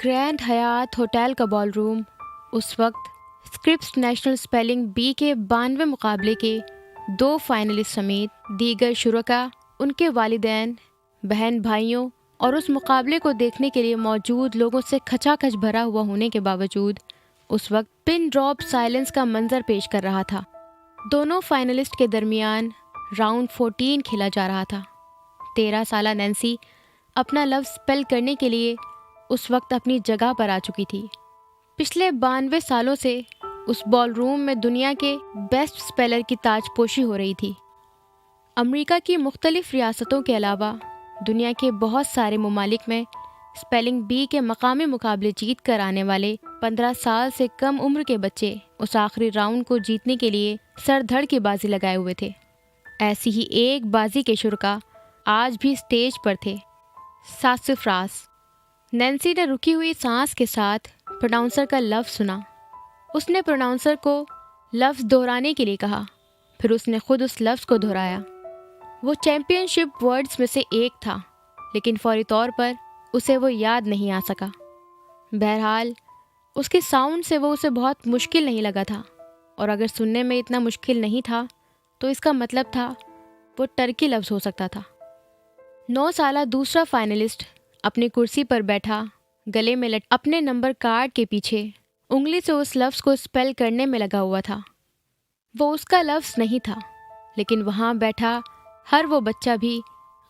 Grand حیات hotel کا بال روم اس وقت اسکرپس نیشنل اسپیلنگ بی کے 92 مقابلے کے 2 فائنلسٹ سمیت دیگر شرکاء، ان کے والدین، بہن بھائیوں اور اس مقابلے کو دیکھنے کے لیے موجود لوگوں سے کھچا کھچ بھرا ہوا ہونے کے باوجود اس وقت پن ڈراپ سائلنس کا منظر پیش کر رہا تھا۔ دونوں فائنلسٹ کے درمیان راؤنڈ 14 کھیلا جا رہا تھا۔ 13 سالہ نینسی اپنا لفظ اسپیل کرنے کے لیے اس وقت اپنی جگہ پر آ چکی تھی۔ پچھلے 92 سالوں سے اس بال روم میں دنیا کے بیسٹ اسپیلر کی تاج پوشی ہو رہی تھی۔ امریکہ کی مختلف ریاستوں کے علاوہ دنیا کے بہت سارے ممالک میں اسپیلنگ بی کے مقامی مقابلے جیت کر آنے والے 15 سال سے کم عمر کے بچے اس آخری راؤنڈ کو جیتنے کے لیے سر دھڑ کی بازی لگائے ہوئے تھے۔ ایسی ہی ایک بازی کے شرکاء آج بھی اسٹیج پر تھے۔ ساسفراس۔ نینسی نے رکی ہوئی سانس کے ساتھ پروناؤنسر کا لفظ سنا۔ اس نے پروناؤنسر کو لفظ دہرانے کے لیے کہا، پھر اس نے خود اس لفظ کو دہرایا۔ وہ چیمپئن شپ ورڈز میں سے ایک تھا، لیکن فوری طور پر اسے وہ یاد نہیں آ سکا۔ بہرحال اس کے ساؤنڈ سے وہ اسے بہت مشکل نہیں لگا تھا، اور اگر سننے میں اتنا مشکل نہیں تھا تو اس کا مطلب تھا وہ ٹرکی لفظ ہو سکتا تھا۔ 9 سالہ دوسرا فائنلسٹ اپنی کرسی پر بیٹھا، گلے میں اپنے نمبر کارڈ کے پیچھے انگلی سے اس لفظ کو اسپیل کرنے میں لگا ہوا تھا۔ وہ اس کا لفظ نہیں تھا، لیکن وہاں بیٹھا ہر وہ بچہ بھی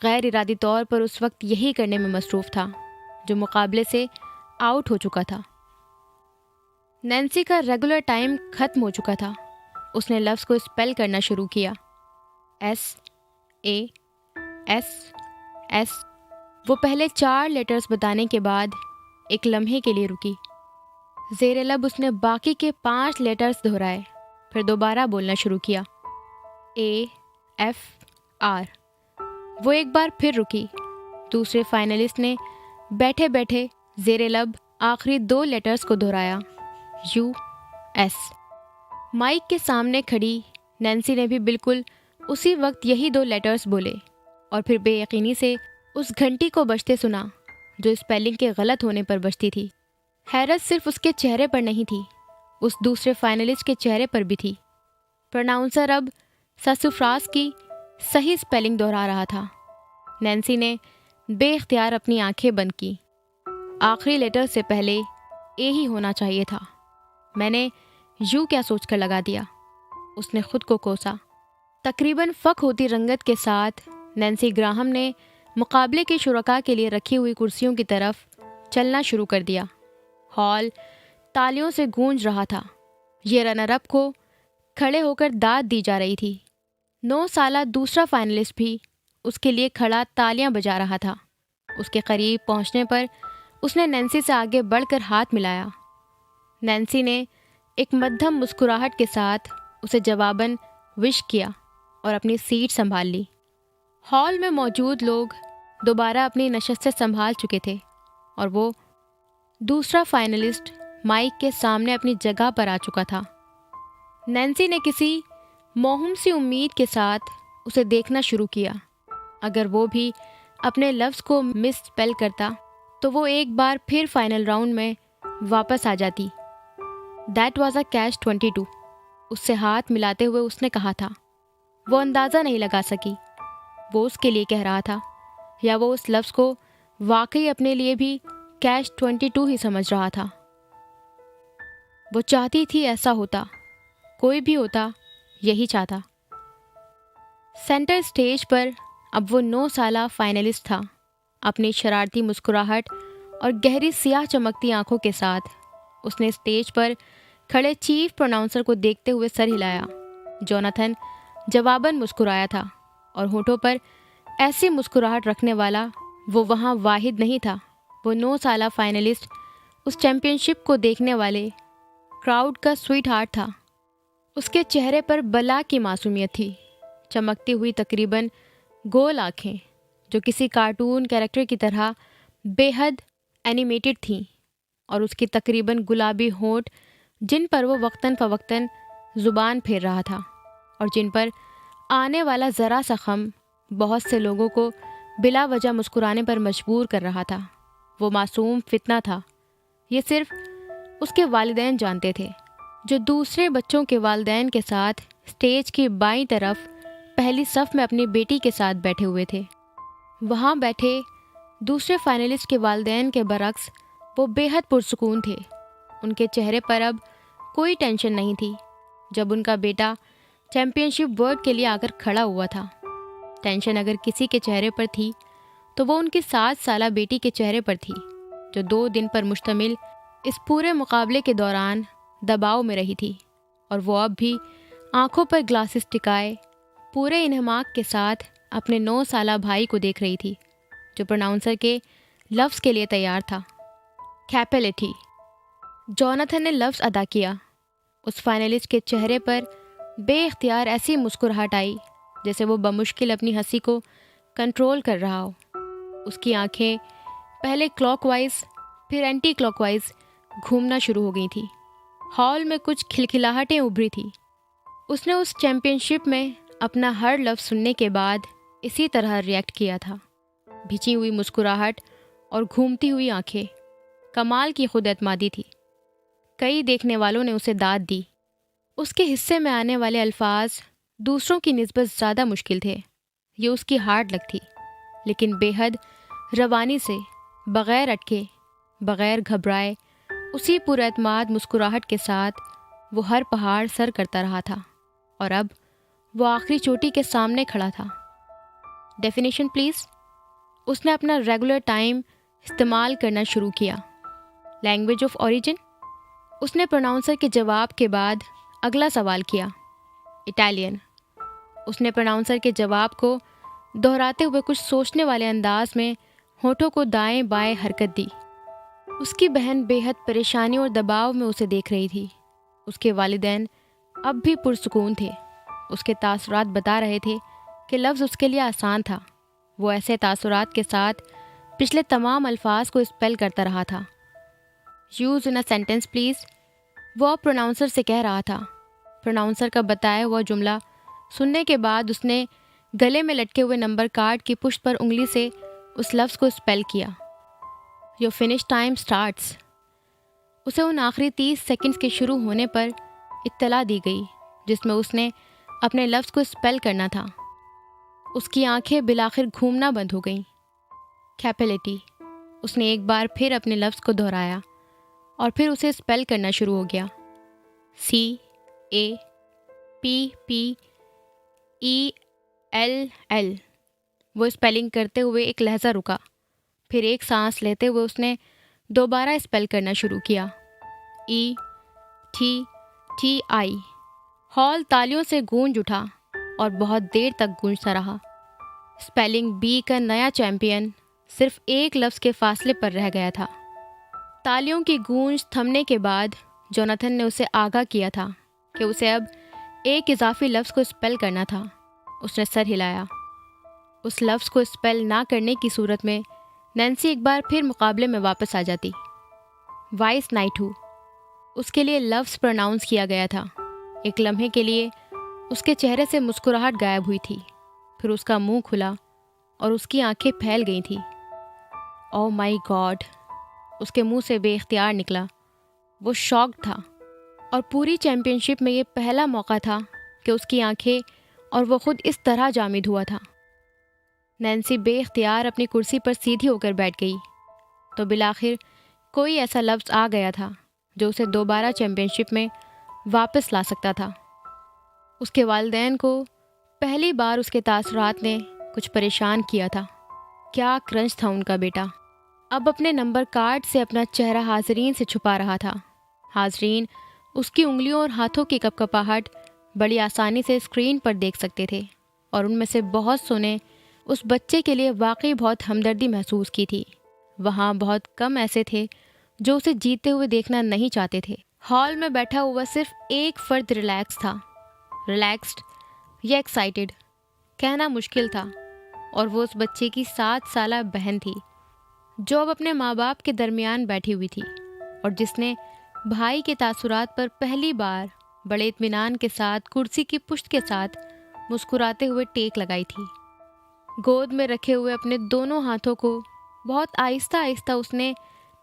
غیر ارادی طور پر اس وقت یہی کرنے میں مصروف تھا جو مقابلے سے آؤٹ ہو چکا تھا۔ نینسی کا ریگولر ٹائم ختم ہو چکا تھا۔ اس نے لفظ کو اسپیل کرنا شروع کیا، ایس اے ایس ایس۔ وہ پہلے 4 لیٹرز بتانے کے بعد ایک لمحے کے لیے رکی۔ زیر لب اس نے باقی کے 5 لیٹرز دہرائے، پھر دوبارہ بولنا شروع کیا، اے ایف آر۔ وہ ایک بار پھر رکی۔ دوسرے فائنلسٹ نے بیٹھے بیٹھے زیر لب آخری 2 لیٹرز کو دہرایا، یو ایس۔ مائک کے سامنے کھڑی نینسی نے بھی بالکل اسی وقت یہی 2 لیٹرز بولے، اور پھر بے یقینی سے اس گھنٹی کو بجتے سنا جو اسپیلنگ کے غلط ہونے پر بجتی تھی۔ حیرت صرف اس کے چہرے پر نہیں تھی، اس دوسرے فائنلسٹ کے چہرے پر بھی تھی۔ پروناؤنسر اب ساسفراس کی صحیح اسپیلنگ دہرا رہا تھا۔ نینسی نے بے اختیار اپنی آنکھیں بند کی۔ آخری لیٹر سے پہلے اے ہی ہونا چاہیے تھا۔ میں نے یو کیا سوچ کر لگا دیا، اس نے خود کو کوسا۔ تقریباً فک ہوتی رنگت کے ساتھ نینسی گراہم نے مقابلے کے شرکاء کے لیے رکھی ہوئی کرسیوں کی طرف چلنا شروع کر دیا۔ ہال تالیوں سے گونج رہا تھا۔ یہ رنر اپ کو کھڑے ہو کر داد دی جا رہی تھی۔ 9 سالہ دوسرا فائنلسٹ بھی اس کے لیے کھڑا تالیاں بجا رہا تھا۔ اس کے قریب پہنچنے پر اس نے نینسی سے آگے بڑھ کر ہاتھ ملایا۔ نینسی نے ایک مدھم مسکراہٹ کے ساتھ اسے جواباً وش کیا اور اپنی سیٹ سنبھال لی۔ ہال میں موجود لوگ دوبارہ اپنی نشستیں سنبھال چکے تھے، اور وہ دوسرا فائنلسٹ مائک کے سامنے اپنی جگہ پر آ چکا تھا۔ نینسی نے کسی موہوم سی امید کے ساتھ اسے دیکھنا شروع کیا۔ اگر وہ بھی اپنے لفظ کو مس اسپیل کرتا تو وہ ایک بار پھر فائنل راؤنڈ میں واپس آ جاتی۔ دیٹ واز اے کیچ 22، اس سے ہاتھ ملاتے ہوئے اس نے کہا تھا۔ وہ اندازہ نہیں لگا سکی وہ اس کے لیے کہہ رہا تھا یا وہ اس لفظ کو واقعی اپنے لیے بھی کیچ 22 ہی سمجھ رہا تھا۔ وہ چاہتی تھی ایسا ہوتا، کوئی بھی ہوتا یہی چاہتا۔ سینٹر اسٹیج پر اب وہ 9 سالہ فائنلسٹ تھا، اپنی شرارتی مسکراہٹ اور گہری سیاہ چمکتی آنکھوں کے ساتھ۔ اس نے اسٹیج پر کھڑے چیف پروناؤنسر کو دیکھتے ہوئے سر ہلایا۔ جوناتھن جواباً مسکرایا تھا، اور ہونٹوں پر ایسی مسکراہٹ رکھنے والا وہ وہاں واحد نہیں تھا۔ وہ 9 سالہ فائنلسٹ اس چیمپئن شپ کو دیکھنے والے کراؤڈ کا سویٹ ہارٹ تھا۔ اس کے چہرے پر بلا کی معصومیت تھی، چمکتی ہوئی تقریباً گول آنکھیں جو کسی کارٹون کیریکٹر کی طرح بے حد اینیمیٹڈ تھیں، اور اس کی تقریباً گلابی ہونٹ جن پر وہ وقتاً فوقتاً زبان پھیر رہا تھا، اور جن پر آنے والا ذرا سا خم بہت سے لوگوں کو بلا وجہ مسکرانے پر مجبور کر رہا تھا۔ وہ معصوم فتنہ تھا، یہ صرف اس کے والدین جانتے تھے، جو دوسرے بچوں کے والدین کے ساتھ اسٹیج کی بائیں طرف پہلی صف میں اپنی بیٹی کے ساتھ بیٹھے ہوئے تھے۔ وہاں بیٹھے دوسرے فائنلسٹ کے والدین کے برعکس وہ بے حد پرسکون تھے۔ ان کے چہرے پر اب کوئی ٹینشن نہیں تھی جب ان کا بیٹا چیمپئن شپ ورڈ کے لیے آ کر کھڑا ہوا تھا۔ ٹینشن اگر کسی کے چہرے پر تھی تو وہ ان کی 7 سالہ بیٹی کے چہرے پر تھی، جو 2 دن پر مشتمل اس پورے مقابلے کے دوران دباؤ میں رہی تھی، اور وہ اب بھی آنکھوں پر گلاسز ٹکائے پورے انہماک کے ساتھ اپنے 9 سالہ بھائی کو دیکھ رہی تھی، جو پروناؤنسر کے لفظ کے لیے تیار تھا۔ کیپیلٹی۔ جوناتھن نے لفظ ادا کیا۔ اس فائنلسٹ کے چہرے پر بے اختیار ایسی مسکراہٹ آئی جیسے وہ بمشکل اپنی ہنسی کو کنٹرول کر رہا ہو۔ اس کی آنکھیں پہلے کلاک وائز پھر اینٹی کلاک وائز گھومنا شروع ہو گئی تھیں۔ ہال میں کچھ کھلکھلاہٹیں ابھری تھیں۔ اس نے اس چیمپئن شپ میں اپنا ہر لفظ سننے کے بعد اسی طرح ریئیکٹ کیا تھا۔ بھیچی ہوئی مسکراہٹ اور گھومتی ہوئی آنکھیں، کمال کی خود اعتمادی تھی۔ کئی دیکھنے والوں نے اسے داد دی۔ اس کے حصے میں آنے والے الفاظ دوسروں کی نسبت زیادہ مشکل تھے۔ یہ اس کی ہارڈ لک تھی، لیکن بے حد روانی سے، بغیر اٹکے، بغیر گھبرائے، اسی پر اعتماد مسکراہٹ کے ساتھ وہ ہر پہاڑ سر کرتا رہا تھا، اور اب وہ آخری چوٹی کے سامنے کھڑا تھا۔ Definition please. اس نے اپنا ریگولر ٹائم استعمال کرنا شروع کیا۔ Language of origin. اس نے پروناؤنسر کے جواب کے بعد اگلا سوال کیا۔ اٹالین۔ اس نے پروناؤنسر کے جواب کو دہراتے ہوئے کچھ سوچنے والے انداز میں ہونٹوں کو دائیں بائیں حرکت دی۔ اس کی بہن بے حد پریشانی اور دباؤ میں اسے دیکھ رہی تھی۔ اس کے والدین اب بھی پرسکون تھے۔ اس کے تاثرات بتا رہے تھے کہ لفظ اس کے لیے آسان تھا۔ وہ ایسے تاثرات کے ساتھ پچھلے تمام الفاظ کو اسپیل کرتا رہا تھا۔ Use in a sentence please. وہ اب پروناؤنسر سے کہہ رہا تھا۔ پروناؤنسر کا بتایا ہوا جملہ سننے کے بعد اس نے گلے میں لٹکے ہوئے نمبر کارڈ کی پشت پر انگلی سے اس لفظ کو اسپیل کیا۔ Your finish time starts. اسے ان آخری 30 سیکنڈز کے شروع ہونے پر اطلاع دی گئی جس میں اس نے اپنے لفظ کو اسپیل کرنا تھا۔ اس کی آنکھیں بالآخر گھومنا بند ہو گئیں۔ کیپیلٹی۔ اس نے ایک بار پھر اپنے لفظ کو دہرایا اور پھر اسے اسپیل کرنا شروع ہو گیا۔ CAPPELL۔ وہ اسپیلنگ کرتے ہوئے ایک لہجہ رکا، پھر ایک سانس لیتے ہوئے اس نے دوبارہ اسپیل کرنا شروع کیا۔ ETTI۔ ہال تالیوں سے گونج اٹھا اور بہت دیر تک گونجتا رہا۔ اسپیلنگ بی کا نیا چیمپئن صرف ایک لفظ کے فاصلے پر رہ گیا تھا۔ تالیوں کی گونج تھمنے کے بعد جوناتھن نے اسے آگاہ کیا تھا کہ اسے اب ایک اضافی لفظ کو اسپیل کرنا تھا۔ اس نے سر ہلایا۔ اس لفظ کو اسپیل نہ کرنے کی صورت میں نینسی ایک بار پھر مقابلے میں واپس آ جاتی۔ وائس نائٹو۔ اس کے لیے لفظ پروناؤنس کیا گیا تھا۔ ایک لمحے کے لیے اس کے چہرے سے مسکراہٹ غائب ہوئی تھی، پھر اس کا منہ کھلا اور اس کی آنکھیں پھیل گئی تھیں۔ او مائی گاڈ! اس کے منہ سے بے اختیار نکلا۔ وہ شاکڈ تھا، اور پوری چیمپئن شپ میں یہ پہلا موقع تھا کہ اس کی آنکھیں اور وہ خود اس طرح جامد ہوا تھا۔ نینسی بے اختیار اپنی کرسی پر سیدھی ہو کر بیٹھ گئی۔ تو بالآخر کوئی ایسا لفظ آ گیا تھا جو اسے دوبارہ چیمپئن شپ میں واپس لا سکتا تھا۔ اس کے والدین کو پہلی بار اس کے تاثرات نے کچھ پریشان کیا تھا۔ کیا کرنچ تھا ان کا بیٹا۔ اب اپنے نمبر کارڈ سے اپنا چہرہ حاضرین سے چھپا رہا تھا۔ حاضرین اس کی انگلیوں اور ہاتھوں کی کپکپاہٹ بڑی آسانی سے اسکرین پر دیکھ سکتے تھے، اور ان میں سے بہت سو نے اس بچے کے لیے واقعی بہت ہمدردی محسوس کی تھی۔ وہاں بہت کم ایسے تھے جو اسے جیتے ہوئے دیکھنا نہیں چاہتے تھے۔ ہال میں بیٹھا ہوا صرف ایک فرد ریلیکس تھا۔ ریلیکسڈ یا ایکسائٹیڈ کہنا مشکل تھا، اور وہ اس بچے کی 7 سالہ بہن تھی جو اب اپنے ماں باپ کے درمیان بیٹھی ہوئی تھی، اور جس نے بھائی کے تاثرات پر پہلی بار بڑے اطمینان کے ساتھ کرسی کی پشت کے ساتھ مسکراتے ہوئے ٹیک لگائی تھی۔ گود میں رکھے ہوئے اپنے دونوں ہاتھوں کو بہت آہستہ آہستہ اس نے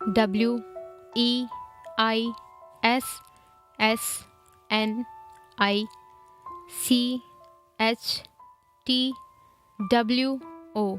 WEISSNICHTWO।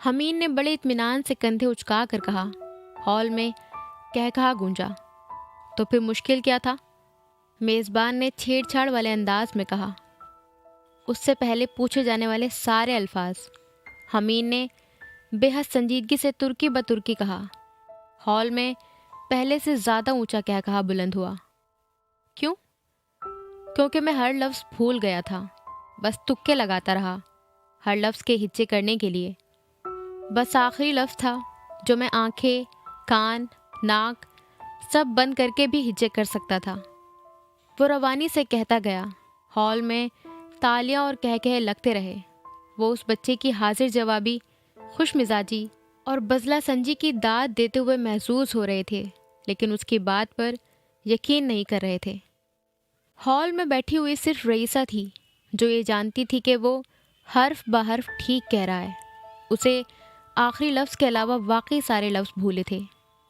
حمین نے بڑے اطمینان سے کندھے اچکا کر کہا۔ ہال میں کہا گونجا۔ تو پھر مشکل کیا تھا؟ میزبان نے چھیڑ چھاڑ والے انداز میں کہا۔ اس سے پہلے پوچھے جانے والے سارے الفاظ۔ حمین نے بے حد سنجیدگی سے ترکی بترکی کہا۔ ہال میں پہلے سے زیادہ اونچا کہا بلند ہوا۔ کیوں؟ کیونکہ میں ہر لفظ بھول گیا تھا، بس تکے لگاتا رہا ہر لفظ کے ہچے کرنے کے لیے۔ بس آخری لفظ تھا جو میں آنکھیں، کان، ناک سب بند کر کے بھی ہچے کر سکتا تھا۔ وہ روانی سے کہتا گیا۔ ہال میں تالیاں اور کہے لگتے رہے۔ وہ اس بچے کی حاضر جوابی، خوش مزاجی اور بزلہ سنجی کی داد دیتے ہوئے محظوظ ہو رہے تھے، لیکن اس کی بات پر یقین نہیں کر رہے تھے۔ ہال میں بیٹھی ہوئی صرف رئیسہ تھی جو یہ جانتی تھی کہ وہ حرف بحرف ٹھیک کہہ رہا ہے۔ اسے آخری لفظ کے علاوہ واقعی سارے لفظ بھولے تھے،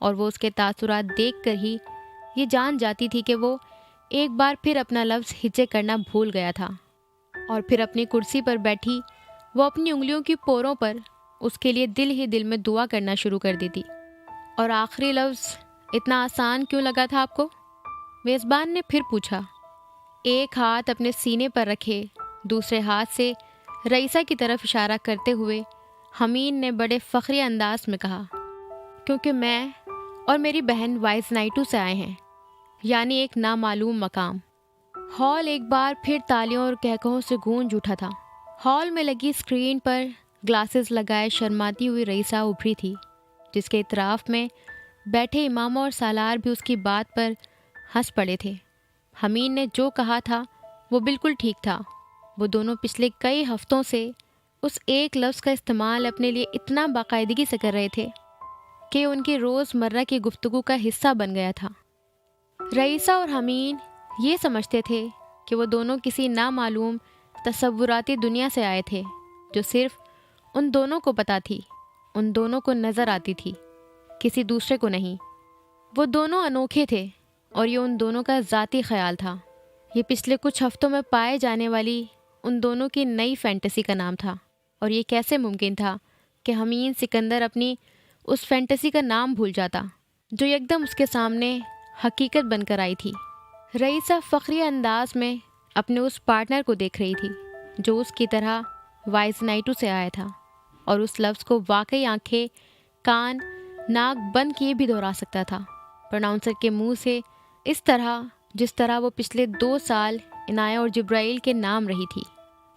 اور وہ اس کے تاثرات دیکھ کر ہی یہ جان جاتی تھی کہ وہ ایک بار پھر اپنا لفظ ہچے کرنا بھول گیا تھا۔ اور پھر اپنی کرسی پر بیٹھی وہ اپنی انگلیوں کی پوروں پر اس کے لیے دل ہی دل میں دعا کرنا شروع کر دیتی۔ اور آخری لفظ اتنا آسان کیوں لگا تھا آپ کو؟ میزبان نے پھر پوچھا۔ ایک ہاتھ اپنے سینے پر رکھے دوسرے ہاتھ سے رئیسہ کی طرف اشارہ کرتے ہوئے حمین نے بڑے فخری انداز میں کہا، کیونکہ میں اور میری بہن وائز نائٹو سے آئے ہیں، یعنی ایک نامعلوم مقام۔ ہال ایک بار پھر تالیوں اور کہکہوں سے گونج اٹھا تھا۔ ہال میں لگی اسکرین پر گلاسز لگائے شرماتی ہوئی رئیسہ ابھری تھی، جس کے اطراف میں بیٹھے امامہ اور سالار بھی اس کی بات پر ہنس پڑے تھے۔ حمین نے جو کہا تھا وہ بالکل ٹھیک تھا۔ وہ دونوں پچھلے کئی ہفتوں سے اس ایک لفظ کا استعمال اپنے لیے اتنا باقاعدگی سے کر رہے تھے کہ ان کی روز مرہ کی گفتگو کا حصہ بن گیا تھا۔ رئیسہ اور حمین یہ سمجھتے تھے کہ وہ دونوں کسی نامعلوم تصوراتی دنیا سے آئے تھے جو صرف ان دونوں کو پتہ تھی، ان دونوں کو نظر آتی تھی، کسی دوسرے کو نہیں۔ وہ دونوں انوکھے تھے اور یہ ان دونوں کا ذاتی خیال تھا۔ یہ پچھلے کچھ ہفتوں میں پائے جانے والی ان دونوں کی نئی فینٹیسی کا نام تھا، اور یہ کیسے ممکن تھا کہ حمین سکندر اپنی اس فینٹیسی کا نام بھول جاتا جو یکدم اس کے سامنے حقیقت بن کر آئی تھی۔ رئیسہ فخری انداز میں اپنے اس پارٹنر کو دیکھ رہی تھی جو اس کی طرح وائز نائٹو سے آیا تھا، اور اس لفظ کو واقعی آنکھیں، کان، ناک بند کیے بھی دہرا سکتا تھا، پروناؤنسر کے منہ سے، اس طرح جس طرح وہ پچھلے 2 سال عنایہ اور جبرائیل کے نام رہی تھی۔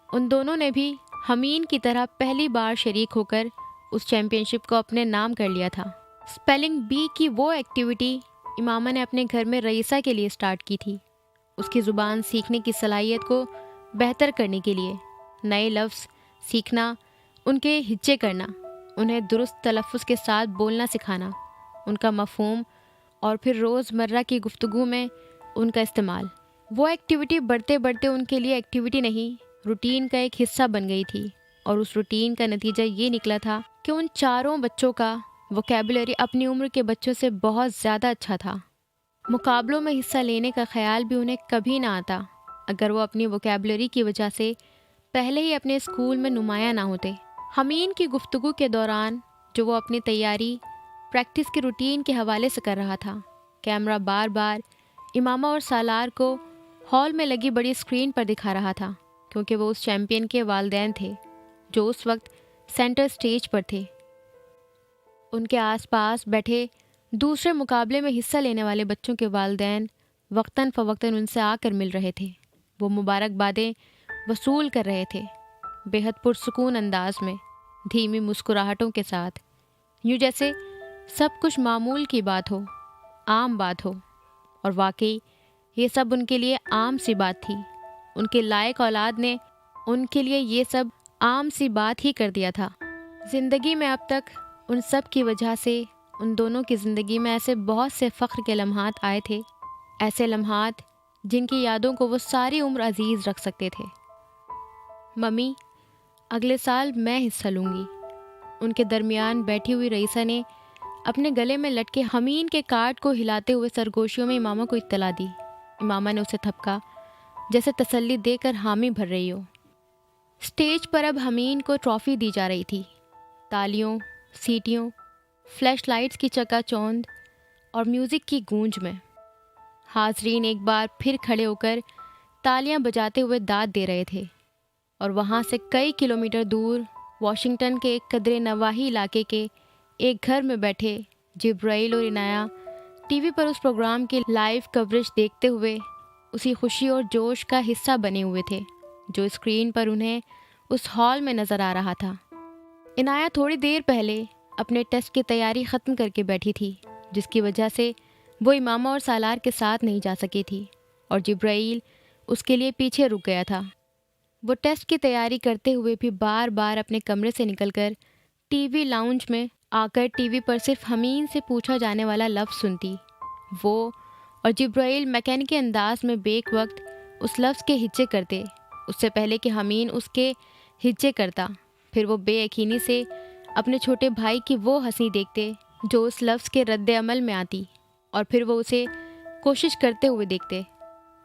ان دونوں نے بھی حمین کی طرح پہلی بار شریک ہو کر اس چیمپئن شپ کو اپنے نام کر لیا تھا۔ اسپیلنگ بی کی وہ ایکٹیویٹی امامہ نے اپنے گھر میں رئیسہ کے لیے سٹارٹ کی تھی، اس کی زبان سیکھنے کی صلاحیت کو بہتر کرنے کے لیے۔ نئے لفظ سیکھنا، ان کے ہچے کرنا، انہیں درست تلفظ کے ساتھ بولنا سکھانا، ان کا مفہوم، اور پھر روز مرہ کی گفتگو میں ان کا استعمال۔ وہ ایکٹیویٹی بڑھتے بڑھتے ان کے لیے ایکٹیویٹی نہیں، روٹین کا ایک حصہ بن گئی تھی، اور اس روٹین کا نتیجہ یہ نکلا تھا کہ ان چاروں بچوں کا ووکیبلری اپنی عمر کے بچوں سے بہت زیادہ اچھا تھا۔ مقابلوں میں حصہ لینے کا خیال بھی انہیں کبھی نہ آتا اگر وہ اپنی ووکیبلری کی وجہ سے پہلے ہی اپنے اسکول میں نمایاں نہ ہوتے۔ حمین کی گفتگو کے دوران جو وہ اپنی تیاری، پریکٹس کے روٹین کے حوالے سے کر رہا تھا، کیمرہ بار بار امامہ اور سالار کو ہال میں لگی بڑی اسکرین پر دکھا رہا تھا، کیونکہ وہ اس چیمپئن کے والدین تھے جو اس وقت سینٹر سٹیج پر تھے۔ ان کے آس پاس بیٹھے دوسرے مقابلے میں حصہ لینے والے بچوں کے والدین وقتاً فوقتاً ان سے آ کر مل رہے تھے۔ وہ مبارکبادیں وصول کر رہے تھے، بے حد پرسکون انداز میں، دھیمی مسکراہٹوں کے ساتھ، یوں جیسے سب کچھ معمول کی بات ہو، عام بات ہو۔ اور واقعی یہ سب ان کے لیے عام سی بات تھی۔ ان کے لائق اولاد نے ان کے لیے یہ سب عام سی بات ہی کر دیا تھا۔ زندگی میں اب تک ان سب کی وجہ سے ان دونوں کی زندگی میں ایسے بہت سے فخر کے لمحات آئے تھے، ایسے لمحات جن کی یادوں کو وہ ساری عمر عزیز رکھ سکتے تھے۔ ممی، اگلے سال میں حصہ لوں گی، ان کے درمیان بیٹھی ہوئی رئیسہ نے اپنے گلے میں لٹکے حمین کے کارڈ کو ہلاتے ہوئے سرگوشیوں میں امامہ کو اطلاع دی۔ امامہ نے اسے تھپکا جیسے تسلی دے کر حامی بھر رہی ہو۔ اسٹیج پر اب حمین کو ٹرافی دی جا رہی تھی۔ تالیوں، سیٹیوں، فلیش لائٹس کی چکا چوند اور میوزک کی گونج میں حاضرین ایک بار پھر کھڑے ہو کر تالیاں بجاتے ہوئے داد دے رہے تھے، اور وہاں سے کئی کلومیٹر دور واشنگٹن کے ایک قدرے نواحی علاقے کے ایک گھر میں بیٹھے جبرائیل اور عنایہ ٹی وی پر اس پروگرام کی لائیو کوریج دیکھتے ہوئے اسی خوشی اور جوش کا حصہ بنے ہوئے تھے جو اسکرین پر انہیں اس ہال میں نظر آ رہا تھا۔ عنایہ تھوڑی دیر پہلے اپنے ٹیسٹ کی تیاری ختم کر کے بیٹھی تھی، جس کی وجہ سے وہ امامہ اور سالار کے ساتھ نہیں جا سکی تھی، اور جبرائیل اس کے لیے پیچھے رک گیا تھا۔ وہ ٹیسٹ کی تیاری کرتے ہوئے بھی بار بار اپنے کمرے سے نکل کر ٹی وی لاؤنج میں آ کر ٹی وی پر صرف حمین سے پوچھا جانے والا لفظ سنتی۔ وہ اور جبرائیل میکینکی انداز میں بیک وقت اس لفظ کے ہجے کرتے، اس سے پہلے کہ حمین اس کے ہجے کرتا۔ پھر وہ بے یقینی سے اپنے چھوٹے بھائی کی وہ ہنسی دیکھتے جو اس لفظ کے رد عمل میں آتی، اور پھر وہ اسے کوشش کرتے ہوئے دیکھتے،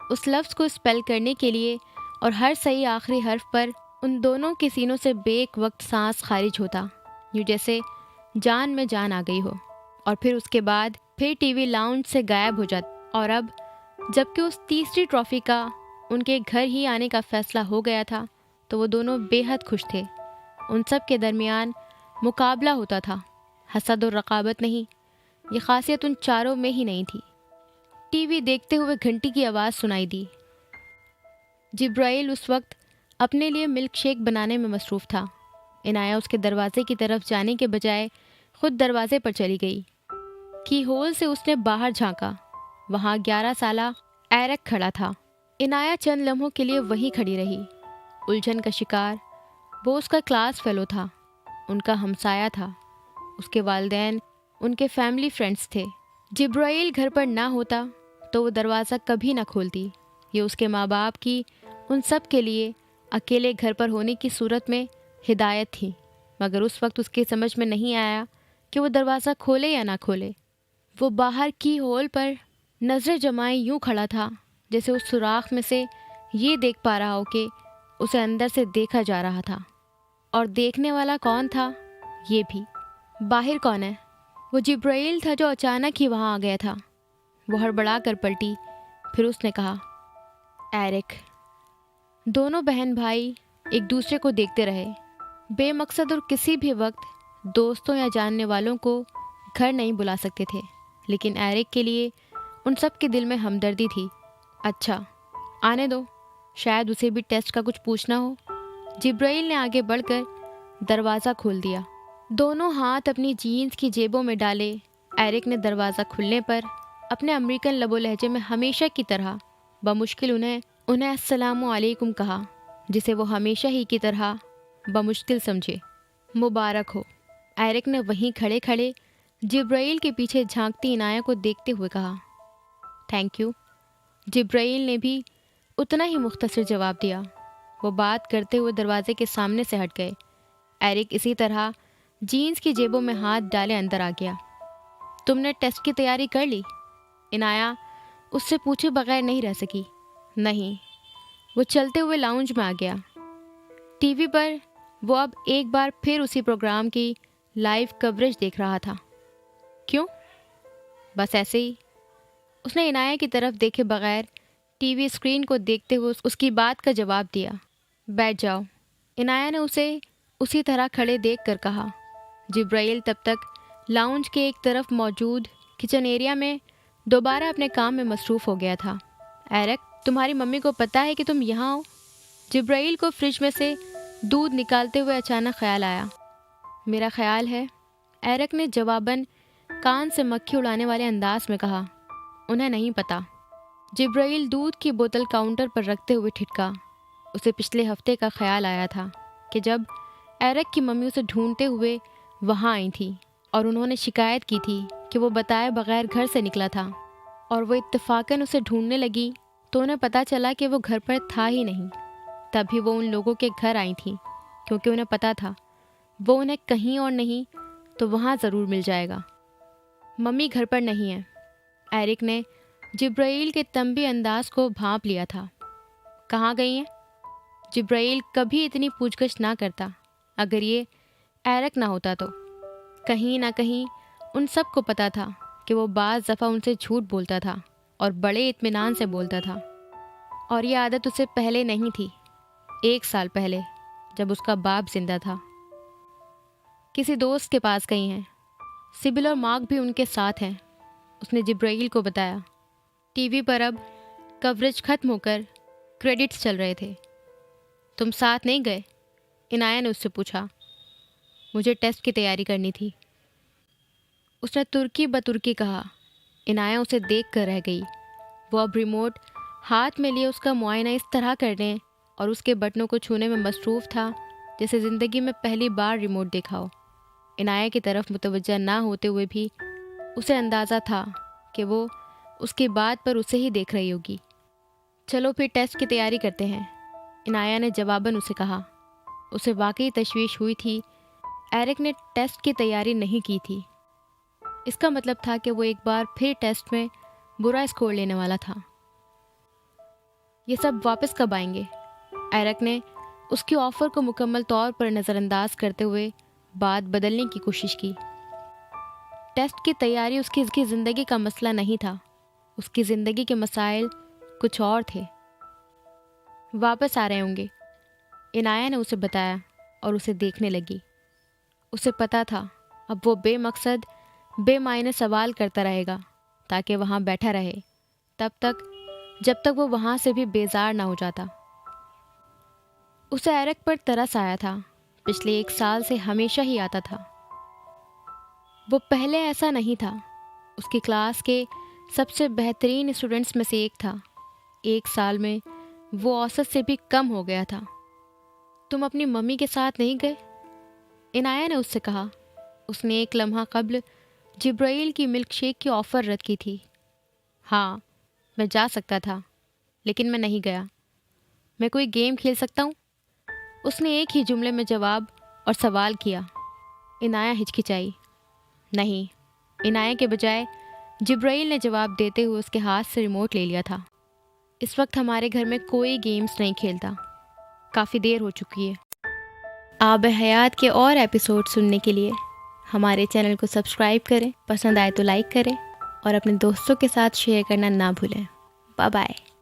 اس لفظ کو اسپیل کرنے کے لیے، اور ہر صحیح آخری حرف پر ان دونوں کے سینوں سے بیک وقت سانس خارج ہوتا، یوں جیسے جان میں جان آ گئی ہو، اور پھر اس کے بعد پھر ٹی وی لاؤنج سے غائب ہو جاتا۔ اور اب جب کہ اس تیسری ٹرافی کا ان کے گھر ہی آنے کا فیصلہ ہو گیا تھا تو وہ دونوں بے حد خوش تھے۔ ان سب کے درمیان مقابلہ ہوتا تھا، حسد اور رقابت نہیں۔ یہ خاصیت ان چاروں میں ہی نہیں تھی۔ ٹی وی دیکھتے ہوئے گھنٹی کی آواز سنائی دی۔ جبرائیل اس وقت اپنے لیے ملک شیک بنانے میں مصروف تھا۔ عنایہ اس کے دروازے کی طرف جانے کے بجائے خود دروازے پر چلی گئی۔ کی ہول سے اس نے باہر جھانکا، وہاں 11 سالہ ایرک کھڑا تھا۔ عنایہ چند لمحوں کے لیے وہیں کھڑی رہی، الجھن کا شکار۔ وہ اس کا کلاس فیلو تھا، ان کا ہمسایہ تھا، اس کے والدین ان کے فیملی فرینڈز تھے۔ جبرائیل گھر پر نہ ہوتا تو وہ دروازہ کبھی نہ کھولتی۔ یہ اس کے ماں باپ کی ان سب کے لیے اکیلے گھر پر ہونے کی صورت میں ہدایت تھی، مگر اس وقت اس کی سمجھ میں نہیں آیا کہ وہ دروازہ کھولے یا نہ کھولے۔ وہ باہر کی ہول پر نظریں جمائے یوں کھڑا تھا جیسے اس سوراخ میں سے یہ دیکھ پا رہا ہو کہ اسے اندر سے دیکھا جا رہا تھا، اور دیکھنے والا کون تھا یہ بھی۔ باہر کون ہے؟ وہ جبرائیل تھا جو اچانک ہی وہاں آ گیا تھا۔ وہ ہڑبڑا کر پلٹی، پھر اس نے کہا، ایرک۔ دونوں بہن بھائی ایک دوسرے کو دیکھتے رہے، بے مقصد، اور کسی بھی وقت دوستوں یا جاننے والوں کو گھر نہیں بلا سکتے تھے، لیکن ایرک کے لیے ان سب کے دل میں ہمدردی تھی۔ اچھا آنے دو، شاید اسے بھی ٹیسٹ کا کچھ پوچھنا ہو۔ جبرائیل نے آگے بڑھ کر دروازہ کھول دیا، دونوں ہاتھ اپنی جینز کی جیبوں میں ڈالے۔ ایرک نے دروازہ کھلنے پر اپنے امریکن لب و لہجے میں ہمیشہ کی طرح بمشکل انہیں السلام علیکم کہا، جسے وہ ہمیشہ ہی کی طرح بمشکل سمجھے۔ مبارک ہو، ایرک نے وہیں کھڑے کھڑے جبرائیل کے پیچھے جھانکتی عنایہ کو دیکھتے ہوئے کہا۔ تھینک یو، جبرائیل نے بھی اتنا ہی مختصر جواب دیا۔ وہ بات کرتے ہوئے دروازے کے سامنے سے ہٹ گئے۔ ایرک اسی طرح جینز کی جیبوں میں ہاتھ ڈالے اندر آ گیا۔ تم نے ٹیسٹ کی تیاری کر لی؟ عنایہ اس سے پوچھے بغیر نہیں رہ سکی۔ نہیں۔ وہ چلتے ہوئے لاؤنج میں آ گیا۔ ٹی وی پر وہ اب ایک بار پھر اسی پروگرام کی لائیو کوریج دیکھ رہا تھا۔ کیوں؟ بس ایسے ہی۔ اس نے عنایہ کی طرف دیکھے بغیر ٹی وی اسکرین کو دیکھتے ہوئے اس کی بات کا جواب دیا۔ بیٹھ جاؤ، عنایہ نے اسے اسی طرح کھڑے دیکھ کر کہا۔ جبرائیل تب تک لاؤنج کے ایک طرف موجود کچن ایریا میں دوبارہ اپنے کام میں مصروف ہو گیا تھا۔ ایرک، تمہاری ممی کو پتہ ہے کہ تم یہاں ہو؟ جبرائیل کو فریج میں سے دودھ نکالتے ہوئے اچانک خیال آیا۔ میرا خیال ہے، ایرک نے جواباً کان سے مکھی اڑانے والے انداز میں کہا، انہیں نہیں پتہ۔ جبرائیل دودھ کی بوتل کاؤنٹر پر رکھتے ہوئے ٹھٹکا۔ اسے پچھلے ہفتے کا خیال آیا تھا کہ جب ایرک کی ممی اسے ڈھونڈتے ہوئے وہاں آئی تھی اور انہوں نے شکایت کی تھی کہ وہ بتائے بغیر گھر سے نکلا تھا، اور وہ اتفاقاً اسے ڈھونڈنے لگی تو انہیں پتہ چلا کہ وہ گھر پر تھا ہی نہیں۔ تبھی وہ ان لوگوں کے گھر آئی تھیں، کیونکہ انہیں پتہ تھا وہ انہیں کہیں اور نہیں تو وہاں ضرور مل جائے گا۔ ممی گھر پر نہیں ہے، ایرک نے جبرائیل کے تنبیہ انداز کو بھانپ لیا تھا۔ کہاں گئی ہیں؟ جبرائیل کبھی اتنی پوچھ گچھ نہ کرتا اگر یہ ایرک نہ ہوتا تو کہیں نہ کہیں ان سب کو پتہ تھا کہ وہ بعض دفعہ ان سے جھوٹ بولتا تھا اور بڑے اطمینان سے بولتا تھا، اور یہ عادت اسے پہلے نہیں تھی، 1 سال پہلے جب اس کا باپ زندہ تھا۔ کسی دوست کے پاس گئی ہیں، سبل اور مارک بھی ان کے ساتھ ہیں۔ اس نے جبرائیل کو بتایا۔ ٹی وی پر اب کوریج ختم ہو کر کریڈٹس چل رہے تھے۔ تم ساتھ نہیں گئے؟ عنایہ نے اس سے پوچھا۔ مجھے ٹیسٹ کی تیاری کرنی تھی، اس نے ترکی بترکی کہا۔ عنایہ اسے دیکھ کر رہ گئی۔ وہ اب ریموٹ ہاتھ میں لیے اس کا معائنہ اس طرح کرنے اور اس کے بٹنوں کو چھونے میں مصروف تھا جیسے زندگی میں پہلی بار ریموٹ دیکھا ہو۔ عنایہ کی طرف متوجہ نہ ہوتے ہوئے بھی اسے اندازہ تھا کہ وہ اس کی بات پر اسے ہی دیکھ رہی ہوگی۔ چلو پھر ٹیسٹ کی تیاری کرتے ہیں، عنایہ نے جواباً اسے کہا۔ اسے واقعی تشویش ہوئی تھی۔ ایرک نے ٹیسٹ کی تیاری نہیں کی تھی۔ اس کا مطلب تھا کہ وہ ایک بار پھر ٹیسٹ میں برا اسکور لینے والا تھا۔ یہ سب واپس کب آئیں گے؟ ایرک نے اس کی آفر کو مکمل طور پر نظر انداز کرتے ہوئے بات بدلنے کی کوشش کی۔ ٹیسٹ کی تیاری اس کی زندگی کا مسئلہ نہیں تھا، اس کی زندگی کے مسائل کچھ اور تھے۔ واپس آ رہے ہوں گے، عنایہ نے اسے بتایا اور اسے دیکھنے لگی۔ اسے پتہ تھا اب وہ بے مقصد بے معنی سوال کرتا رہے گا تاکہ وہاں بیٹھا رہے تب تک جب تک وہ وہاں سے بھی بیزار نہ ہو جاتا۔ اسے ایرک پر ترس آیا تھا، پچھلے 1 سال سے ہمیشہ ہی آتا تھا۔ وہ پہلے ایسا نہیں تھا، اس کی کلاس کے سب سے بہترین اسٹوڈنٹس میں سے ایک تھا۔ 1 سال میں وہ اوسط سے بھی کم ہو گیا تھا۔ تم اپنی ممی کے ساتھ نہیں گئے؟ عنایہ نے اس سے کہا۔ اس نے ایک لمحہ قبل جبرائیل کی ملک شیک کی آفر رد کی تھی۔ ہاں، میں جا سکتا تھا لیکن میں نہیں گیا۔ میں کوئی گیم کھیل سکتا ہوں؟ اس نے ایک ہی جملے میں جواب اور سوال کیا۔ عنایہ ہچکچائی۔ نہیں، عنایہ کے بجائے جبرائیل نے جواب دیتے ہوئے اس کے ہاتھ سے ریموٹ لے لیا تھا۔ اس وقت ہمارے گھر میں کوئی گیمز نہیں کھیلتا، کافی دیر ہو چکی ہے۔ آب حیات کے اور ایپیسوڈ سننے کے لیے ہمارے چینل کو سبسکرائب کریں، پسند آئے تو لائک کریں اور اپنے دوستوں کے ساتھ شیئر کرنا نہ بھولیں۔ Bye bye.